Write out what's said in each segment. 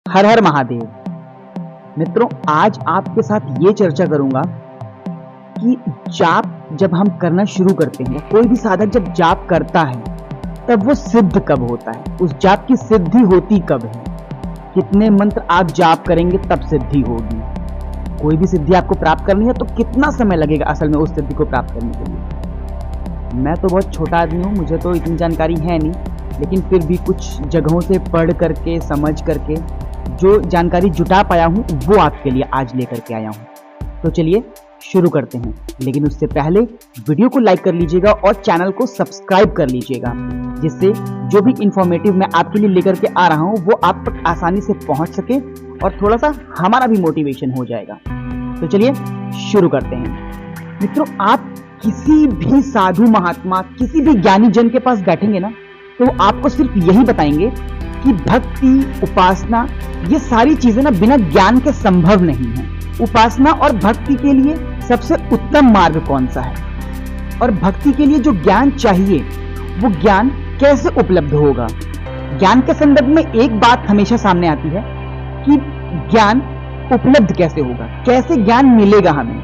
हर हर महादेव। मित्रों, आज आपके साथ ये चर्चा करूंगा कि जाप जब हम करना शुरू करते हैं, कोई भी साधक जब जाप करता है तब वो सिद्ध कब होता है, उस जाप की सिद्धि होती कब है, कितने मंत्र आप जाप करेंगे तब सिद्धि होगी। कोई भी सिद्धि आपको प्राप्त करनी है तो कितना समय लगेगा असल में उस सिद्धि को प्राप्त करने के लिए। मैं तो बहुत छोटा आदमी हूँ, मुझे तो इतनी जानकारी है नहीं, लेकिन फिर भी कुछ जगहों से पढ़ करके समझ करके जो जानकारी जुटा पाया हूँ वो आपके लिए आज लेकर के आया हूँ। तो चलिए शुरू करते हैं, लेकिन उससे पहले वीडियो को लाइक कर लीजिएगा और चैनल को सब्सक्राइब कर लीजिएगा, जिससे जो भी इंफॉर्मेटिव मैं आपके लिए लेकर के आ रहा हूँ वो आप तक आसानी से पहुंच सके और थोड़ा सा हमारा भी मोटिवेशन हो जाएगा। तो चलिए शुरू करते हैं। मित्रों, आप किसी भी साधु महात्मा, किसी भी ज्ञानी जन के पास बैठेंगे ना, तो वो आपको सिर्फ यही बताएंगे कि भक्ति, उपासना, ये सारी चीजें ना बिना ज्ञान के संभव नहीं है। उपासना और भक्ति के लिए सबसे उत्तम मार्ग कौन सा है, और भक्ति के लिए जो ज्ञान चाहिए वो ज्ञान कैसे उपलब्ध होगा। ज्ञान के संदर्भ में एक बात हमेशा सामने आती है कि ज्ञान उपलब्ध कैसे होगा, कैसे ज्ञान मिलेगा हमें।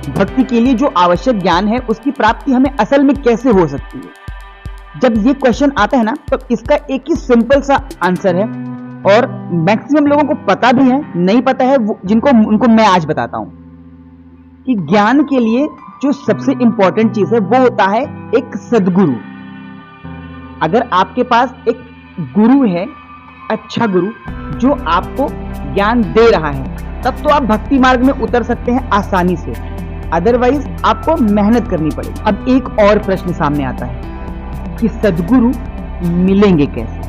भक्ति के लिए जो आवश्यक ज्ञान है उसकी प्राप्ति हमें असल में कैसे हो सकती है। जब ये क्वेश्चन आता है ना, तो इसका एक ही सिंपल सा आंसर है, और मैक्सिमम लोगों को पता भी है, नहीं पता है उनको मैं आज बताता हूं कि ज्ञान के लिए जो सबसे इंपॉर्टेंट चीज है वो होता है एक सद्गुरु। अगर आपके पास एक गुरु है, अच्छा गुरु, जो आपको ज्ञान दे रहा है, तब तो आप भक्ति मार्ग में उतर सकते हैं आसानी से, अदरवाइज आपको मेहनत करनी पड़ेगी। अब एक और प्रश्न सामने आता है कि सद्गुरु मिलेंगे कैसे,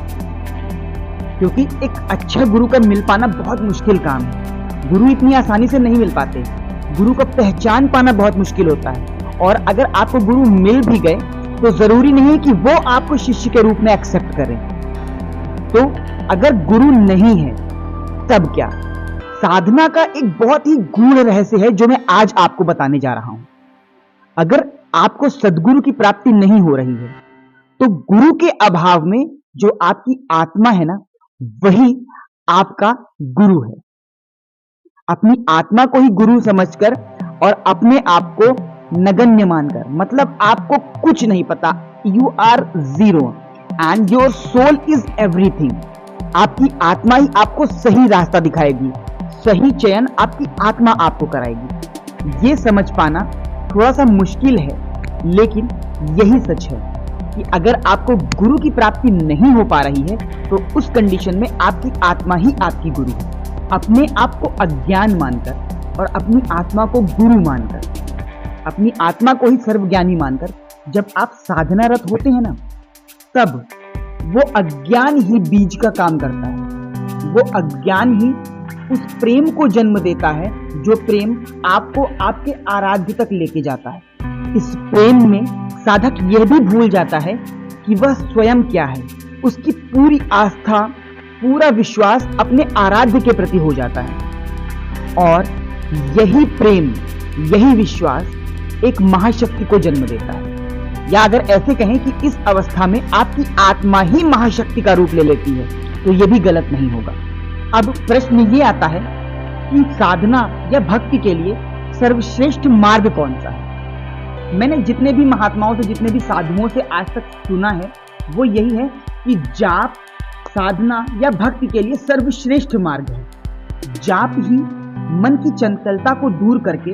क्योंकि एक अच्छा गुरु का मिल पाना बहुत मुश्किल काम है। गुरु इतनी आसानी से नहीं मिल पाते, गुरु का पहचान पाना बहुत मुश्किल होता है, और अगर आपको गुरु मिल भी गए तो जरूरी नहीं है कि वो आपको शिष्य के रूप में एक्सेप्ट करें। तो अगर गुरु नहीं है तब क्या? साधना का एक बहुत ही गूढ़ रहस्य है जो मैं आज आपको बताने जा रहा हूं। अगर आपको सद्गुरु की प्राप्ति नहीं हो रही है तो गुरु के अभाव में जो आपकी आत्मा है ना, वही आपका गुरु है। अपनी आत्मा को ही गुरु समझकर और अपने आप को नगण्य मानकर, मतलब आपको कुछ नहीं पता, you are zero and your soul is everything. आपकी आत्मा ही आपको सही रास्ता दिखाएगी, सही चयन आपकी आत्मा आपको कराएगी। ये समझ पाना थोड़ा सा मुश्किल है, लेकिन यही सच है कि अगर आपको गुरु की प्राप्ति नहीं हो पा रही है तो उस कंडीशन में आपकी आत्मा ही आपकी गुरु है। अपने आप को अज्ञान मानकर और अपनी आत्मा को गुरु मानकर, अपनी आत्मा को ही सर्वज्ञानी मानकर जब आप साधनारत होते हैं ना, तब वो अज्ञान ही बीज का काम करता है। वो अज्ञान ही उस प्रेम को जन्म देता है जो प्रेम आपको आपके आराध्य तक लेके जाता है। इस प्रेम में साधक यह भी भूल जाता है कि वह स्वयं क्या है। उसकी पूरी आस्था, पूरा विश्वास अपने आराध्य के प्रति हो जाता है, और यही प्रेम, यही विश्वास एक महाशक्ति को जन्म देता है। या अगर ऐसे कहें कि इस अवस्था में आपकी आत्मा ही महाशक्ति का रूप ले लेती है, तो यह भी गलत नहीं होगा। अब प्रश्न ये आता है कि साधना या भक्ति के लिए सर्वश्रेष्ठ मार्ग कौन सा है। मैंने जितने भी महात्माओं से, जितने भी साधुओं से आज तक सुना है, वो यही है कि जाप, साधना या भक्ति के लिए सर्वश्रेष्ठ मार्ग है। जाप ही मन की चंचलता को दूर करके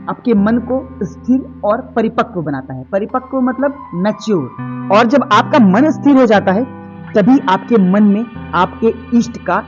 आपके मन को स्थिर और परिपक्व बनाता है। परिपक्व मतलब मैच्योर। और जब आपका मन स्थिर हो जाता है तभी आपके मन में आपके इष्ट का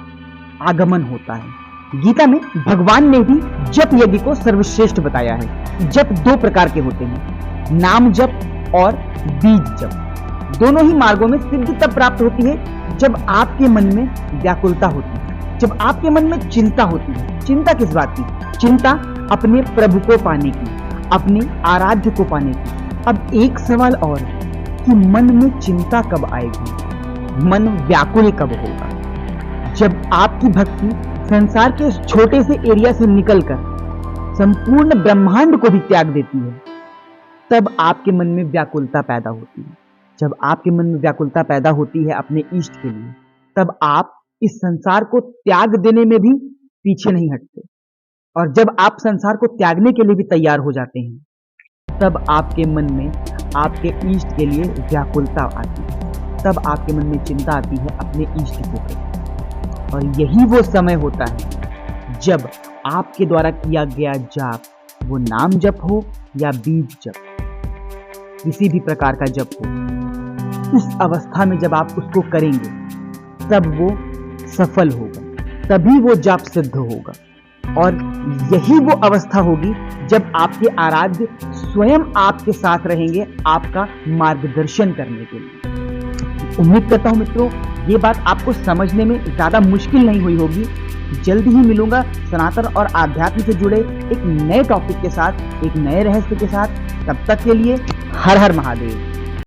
आगमन होता है। गीता में भगवान ने भी जप यज्ञ को सर्वश्रेष्ठ बताया है। जप दो प्रकार के होते हैं, नाम जप और बीज जप। दोनों ही मार्गों में सिद्धि तब प्राप्त होती है जब आपके मन में व्याकुलता होती है, जब आपके मन में चिंता होती है। चिंता किस बात की? चिंता अपने प्रभु को पाने की, अपने आराध्य को पाने की। अब एक सवाल और कि मन में चिंता कब आएगी, मन व्याकुल कब होगा? जब आपकी भक्ति संसार के छोटे से एरिया से निकलकर संपूर्ण ब्रह्मांड को भी त्याग देती है, तब आपके मन में व्याकुलता पैदा होती है। जब आपके मन में व्याकुलता पैदा होती है अपने इष्ट के लिए, तब आप इस संसार को त्याग देने में भी पीछे नहीं हटते। और जब आप संसार को त्यागने के लिए भी तैयार हो जाते हैं, तब आपके मन में आपके इष्ट के लिए व्याकुलता आती है, तब आपके मन में चिंता आती है अपने इष्ट को लेकर। और यही वो समय होता है जब आपके द्वारा किया गया जाप, वो नाम जप हो या बीज जप, किसी भी प्रकार का जप हो, उस अवस्था में जब आप उसको करेंगे तब वो सफल होगा, तभी वो जाप सिद्ध होगा। और यही वो अवस्था होगी जब आपके आराध्य स्वयं आपके साथ रहेंगे, आपका मार्गदर्शन करने के लिए। उम्मीद करता हूं मित्रों, ये बात आपको समझने में ज्यादा मुश्किल नहीं हुई होगी। जल्द ही मिलूंगा सनातन और आध्यात्म से जुड़े एक नए टॉपिक के साथ, एक नए रहस्य के साथ। तब तक के लिए हर हर महादेव।